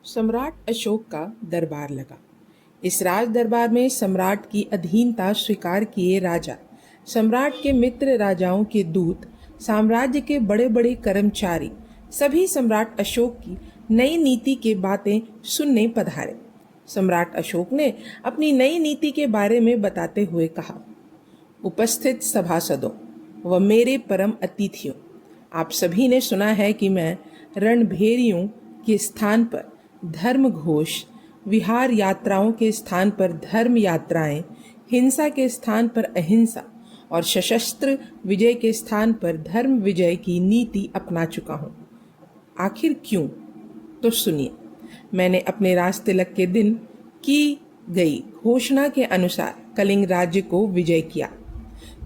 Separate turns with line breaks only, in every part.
सम्राट अशोक का दरबार लगा। इस राज दरबार में सम्राट की अधीनता स्वीकार किए राजा, सम्राट के मित्र राजाओं के दूत, साम्राज्य के बड़े बड़े कर्मचारी सभी सम्राट अशोक की नई नीति के बातें सुनने पधारे। सम्राट अशोक ने अपनी नई नीति के बारे में बताते हुए कहा, उपस्थित सभासदों व मेरे परम अतिथियों, आप सभी ने सुना है कि मैं रणभेरियों के स्थान पर धर्म घोष, विहार यात्राओं के स्थान पर धर्म यात्राएं, हिंसा के स्थान पर अहिंसा और सशस्त्र विजय के स्थान पर धर्म विजय की नीति अपना चुका हूँ। आखिर क्यों? तो सुनिए। मैंने अपने राज तिलक के दिन की गई घोषणा के अनुसार कलिंग राज्य को विजय किया।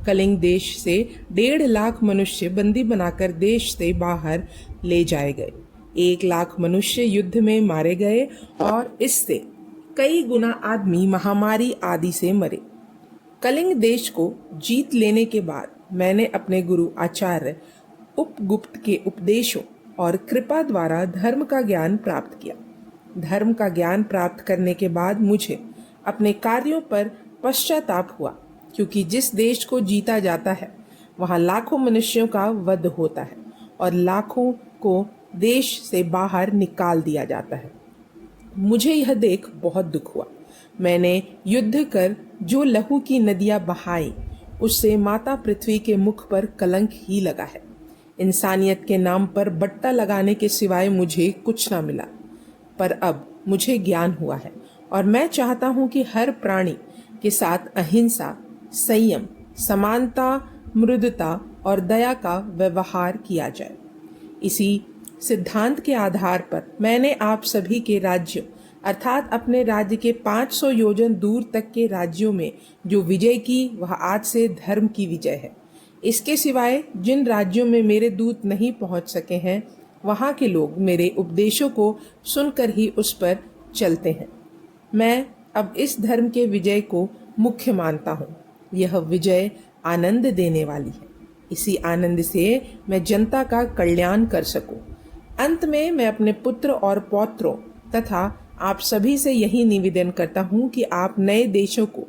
कलिंग देश से 1.5 लाख मनुष्य बंदी बनाकर देश से बाहर ले जाए गए। 1 लाख मनुष्य युद्ध में मारे गए और इससे कई गुना आदमी महामारी आदि से मरे। कलिंग देश को जीत लेने के बाद मैंने अपने गुरु आचार्य उपगुप्त के उपदेशों और कृपा द्वारा धर्म का ज्ञान प्राप्त किया। धर्म का ज्ञान प्राप्त करने के बाद मुझे अपने कार्यों पर पश्चाताप हुआ, क्योंकि जिस देश को जीता जाता है वहाँ लाखों मनुष्यों का वध होता है और लाखों को देश से बाहर निकाल दिया जाता है। मुझे यह देख बहुत दुख हुआ। मैंने युद्ध कर जो लहू की नदियाँ बहाई, उससे माता पृथ्वी के मुख पर कलंक ही लगा है। इंसानियत के नाम पर बट्टा लगाने के सिवाय मुझे कुछ ना मिला। पर अब मुझे ज्ञान हुआ है और मैं चाहता हूँ कि हर प्राणी के साथ अहिंसा, संयम, समानता, मृदुता और दया का व्यवहार किया जाए। इसी सिद्धांत के आधार पर मैंने आप सभी के राज्यों अर्थात अपने राज्य के 500 योजन दूर तक के राज्यों में जो विजय की, वह आज से धर्म की विजय है। इसके सिवाय जिन राज्यों में मेरे दूत नहीं पहुंच सके हैं, वहां के लोग मेरे उपदेशों को सुनकर ही उस पर चलते हैं। मैं अब इस धर्म के विजय को मुख्य मानता हूँ। यह विजय आनंद देने वाली है। इसी आनंद से मैं जनता का कल्याण कर सकूं। अंत में मैं अपने पुत्र और पौत्रों तथा आप सभी से यही निवेदन करता हूँ कि आप नए देशों को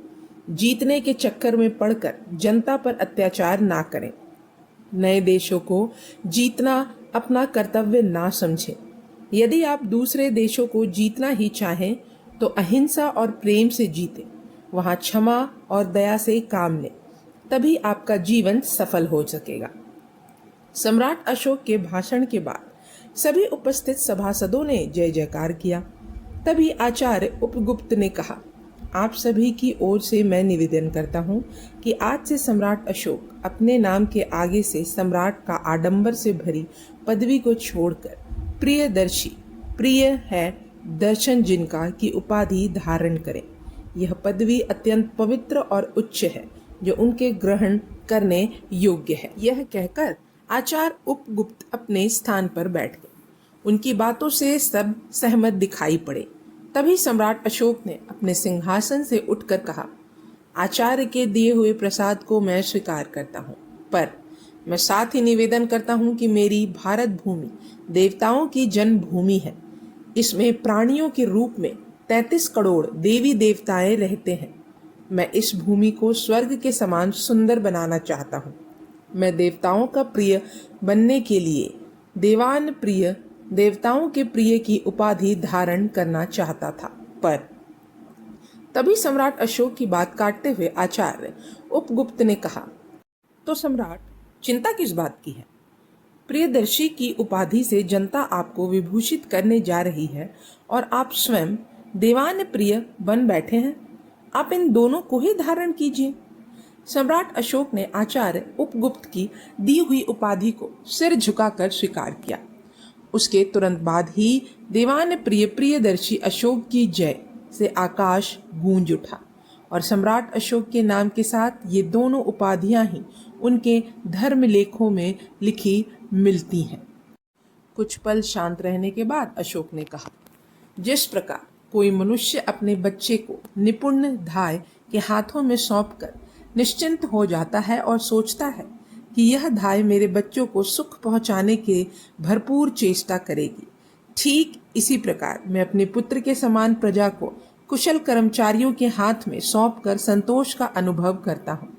जीतने के चक्कर में पड़कर जनता पर अत्याचार ना करें। नए देशों को जीतना अपना कर्तव्य ना समझें। यदि आप दूसरे देशों को जीतना ही चाहें तो अहिंसा और प्रेम से जीतें, वहाँ क्षमा और दया से काम लें, तभी आपका जीवन सफल हो सकेगा। सम्राट अशोक के भाषण के बाद सभी उपस्थित सभासदों ने जय जयकार किया। तभी आचार्य उपगुप्त ने कहा, आप सभी की ओर से मैं निवेदन करता हूँ कि आज से सम्राट अशोक अपने नाम के आगे से सम्राट का आडंबर से भरी पदवी को छोड़कर प्रियदर्शी, प्रिय है दर्शन जिनका की उपाधि धारण करें। यह पदवी अत्यंत पवित्र और उच्च है, जो उनके ग्रहण करने योग्य है। यह कहकर आचार्य उपगुप्त अपने स्थान पर बैठ गए। उनकी बातों से सब सहमत दिखाई पड़े। तभी सम्राट अशोक ने अपने सिंहासन से उठकर कहा, आचार्य के दिए हुए प्रसाद को मैं स्वीकार करता हूँ, पर मैं साथ ही निवेदन करता हूँ कि मेरी भारत भूमि देवताओं की जन्मभूमि है। इसमें प्राणियों के रूप में 33 करोड़ देवी देवताएं रहते हैं। मैं इस भूमि को स्वर्ग के समान सुंदर बनाना चाहता हूँ। मैं देवताओं का प्रिय बनने के लिए देवान प्रिय, देवताओं के प्रिय की उपाधि धारण करना चाहता था। पर तभी सम्राट अशोक की बात काटते हुए आचार्य उपगुप्त ने कहा, तो सम्राट, चिंता किस बात की है? प्रियदर्शी की उपाधि से जनता आपको विभूषित करने जा रही है और आप स्वयं देवान प्रिय बन बैठे हैं। आप इन दोनों को ही धारण कीजिए। सम्राट अशोक ने आचार्य उपगुप्त की दी हुई उपाधि को सिर झुकाकर स्वीकार किया। उसके तुरंत बाद ही देवान प्रिय प्रियदर्शी अशोक की जय से आकाश गूंज उठा और सम्राट अशोक के नाम के साथ ये दोनों उपाधियां ही उनके धर्म लेखों में लिखी मिलती हैं। कुछ पल शांत रहने के बाद अशोक ने कहा, जिस प्रकार कोई मनुष्य अपने बच्चे को निपुण धाय के हाथों में सौंपकर निश्चिंत हो जाता है और सोचता है कि यह धाय मेरे बच्चों को सुख पहुंचाने के भरपूर चेष्टा करेगी, ठीक इसी प्रकार मैं अपने पुत्र के समान प्रजा को कुशल कर्मचारियों के हाथ में सौंपकर संतोष का अनुभव करता हूँ,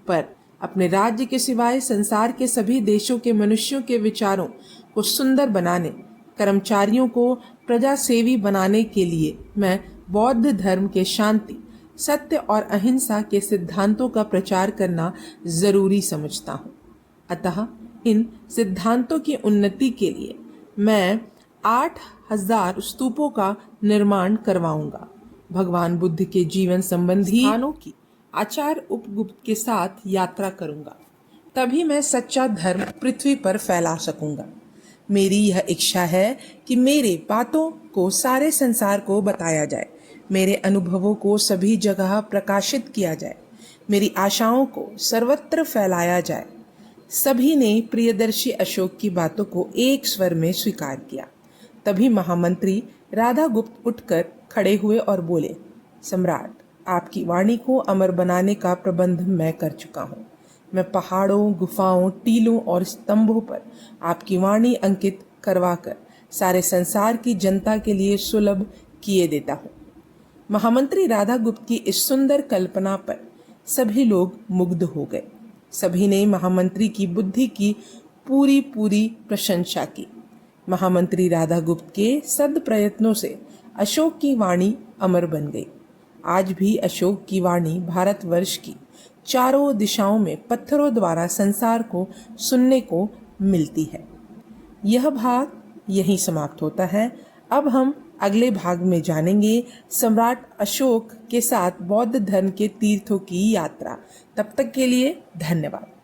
पर अपने राज्य के सिवाय संसार के सभी देशों के मनुष्यों के विचारों को सुंदर बनाने, कर्मचारियों को प्रजा सेवी बनाने के लिए मैं बौद्ध धर्म के शांति, सत्य और अहिंसा के सिद्धांतों का प्रचार करना जरूरी समझता हूँ। अतः इन सिद्धांतों की उन्नति के लिए मैं 8,000 स्तूपों का निर्माण करवाऊंगा। भगवान बुद्ध के जीवन संबंधी स्थानों की आचार्य उपगुप्त के साथ यात्रा करूंगा, तभी मैं सच्चा धर्म पृथ्वी पर फैला सकूंगा। मेरी यह इच्छा है कि मेरे बातों को सारे संसार को बताया जाए, मेरे अनुभवों को सभी जगह प्रकाशित किया जाए, मेरी आशाओं को सर्वत्र फैलाया जाए। सभी ने प्रियदर्शी अशोक की बातों को एक स्वर में स्वीकार किया। तभी महामंत्री राधा गुप्त उठकर खड़े हुए और बोले, सम्राट, आपकी वाणी को अमर बनाने का प्रबंध मैं कर चुका हूँ। मैं पहाड़ों, गुफाओं, टीलों और स्तंभों पर आपकी वाणी अंकित करवाकर सारे संसार की जनता के लिए सुलभ किए देता हूँ। महामंत्री राधा गुप्त की इस सुंदर कल्पना पर सभी लोग मुग्ध हो गए। सभी ने महामंत्री की बुद्धि की पूरी प्रशंसा की। महामंत्री राधा गुप्त के सद प्रयत्नों से अशोक की वाणी अमर बन गई। आज भी अशोक की वाणी भारतवर्ष की चारों दिशाओं में पत्थरों द्वारा संसार को सुनने को मिलती है। यह भाग यहीं समाप्त होता है। अब हम अगले भाग में जानेंगे सम्राट अशोक के साथ बौद्ध धर्म के तीर्थों की यात्रा। तब तक के लिए धन्यवाद।